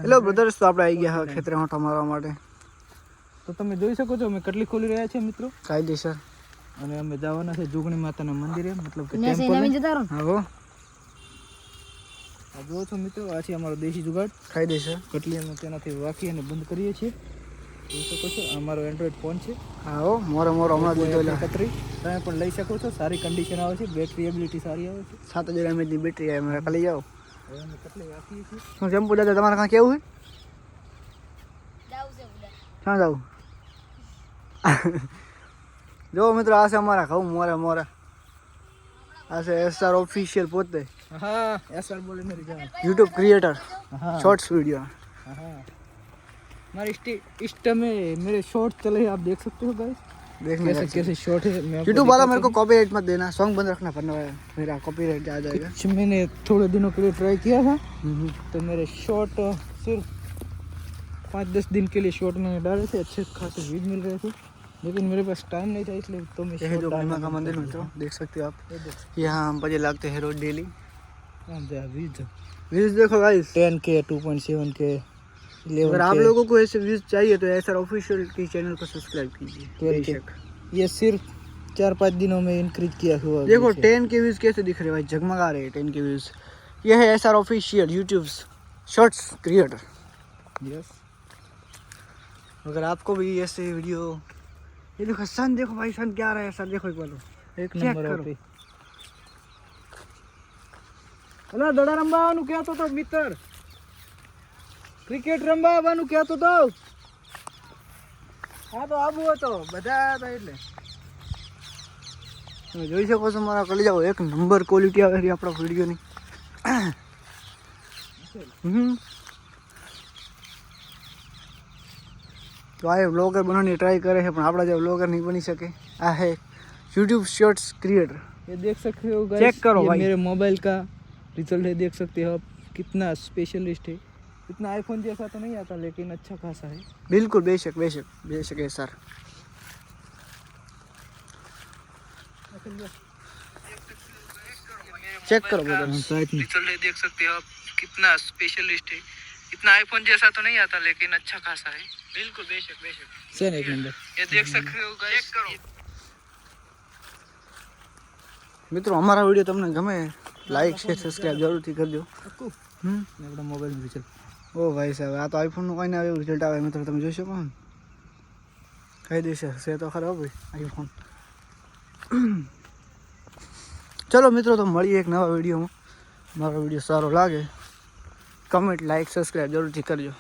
Hello brothers, તો આપણે આવી ગયા ખેતરે ઓંઠો મારવા માટે. તો તમે જોઈ શકો છો અમે કેટલી ખોલી રહ્યા છે મિત્રો, કાયદેસર. અને અમે જવાના છે જોગણી માતાના મંદિરે, મતલબ કે ટેમ્પલ. હા, આ જો છો મિત્રો, આ છે અમારો દેશી જુગાડ. કાયદેસર કટલી અમે તેનાથી વાકી અને બંધ કરીએ છીએ. જોઈ શકો છો અમારો એન્ડ્રોઈડ ફોન છે. હા, મોરો હમણાં દીધો. કતરી તમે પણ લઈ શકો છો, સારી કન્ડિશન આવે છે, બેટરી એબિલિટી સારી આવે છે. 7000 mAh ની બેટરી આવે. મારે ખાલી જાઓ. હવે અમે કટલી વાકીએ છીએ. શું ચંપુ દાદા, તમારે કાં કેવું છે? ક્યાં જાવું? જો મિત્રો, આ છે અમારા ઘઉં મોરા. આ છે SR ઓફિશિયલ પોતે. हाँ SR बोले मेरी जान, यूट्यूब क्रिएटर, हाँ शॉर्ट्स वीडियो. हाँ हमारे इष्ट में मेरे शॉर्ट चले हैं, आप देख सकते हो गाइस. देखने कैसे शॉर्ट है. मैं यूट्यूब वाला मेरे को कॉपीराइट मत देना, सॉन्ग बंद रखना पड़ना है, मेरा कॉपीराइट आ जाएगा. कुछ मैंने थोड़े दिनों के लिए ट्राई किया था, तो मेरे शॉर्ट सिर्फ 5-10 दिन के लिए शॉर्ट मैंने डाले थे, अच्छे खासे व्यूज मिल रहे थे, लेकिन मेरे पास टाइम नहीं था, इसलिए तो मैं ये जो गंगा का मंदिर मित्रों देख सकते हो आप. यहाँ हम बजे लगते हैं रोज डेली. व्यूज देखो गाइस, 10K 2.7K 11K. अगर आप लोगों को ऐसे व्यूज चाहिए तो SR ऑफिशियल की चैनल को सब्सक्राइब कीजिए. बेशक ये सिर्फ 4-5 दिनों में इंक्रीज किया हुआ. देखो 10 के व्यूज कैसे दिख रहे भाई, जगमगा रहे हैं 10 के व्यूज. ये है SR official YouTube shorts creator. Yes. अगर आपको भी ऐसे वीडियो, ये देखो सन, देखो भाई सन क्या आ रहा है सर, देखो एक बार एक नंबर ओपी. અલા દડા રમવા આવવાનું કહેતો તો મિત્ર, ક્રિકેટ રમવા આવવાનું કહેતો તો. હા તો આવું હતો, બધા હતા એટલે. તમે જોઈ શકો છો મારા કલી જાઓ, એક નંબર ક્વોલિટી આવે છે આપણા વિડીયોની. તો આ વ્લોગર બનવાની ટ્રાય કરે છે, પણ આપણા જેવા વ્લોગર નહીં બની શકે. આ है यूट्यूब शॉर्ट्स क्रिएटर. ये देख सकते हो गाइस, चेक करो ये भाई, मेरे मोबाइल का रिजल्ट है, देख सकते हो आप कितना स्पेशलिस्ट है. इतना आईफोन जैसा तो नहीं आता, लेकिन अच्छा खासा है. बिल्कुल बेशक है सर. चेक करो रिजल्ट है, देख सकते हो आप कितना स्पेशलिस्ट है. इतना आईफोन जैसा तो नहीं आता, लेकिन अच्छा खासा है. बिल्कुल बेशक सर एक नंबर. ये देख सकते हो गाइस, चेक करो. મિત્રો અમારા વિડીયો તમને ગમે, લાઈક શેર સબસ્ક્રાઇબ જરૂરથી કરજો. આપણા મોબાઈલ રિઝલ્ટ. ઓ ભાઈ સાહેબ, આ તો આઈફોનનું કોઈ ના આવે રિઝલ્ટ આવે મિત્રો, તમે જોઈ શકો ને. કાયદેસર છે તો ખરો ભાઈ આઈફોન. ચલો મિત્રો, તો મળીએ એક નવા વિડીયોમાં. મારો વિડીયો સારો લાગે કમેન્ટ લાઈક સબસ્ક્રાઇબ જરૂરથી કરજો.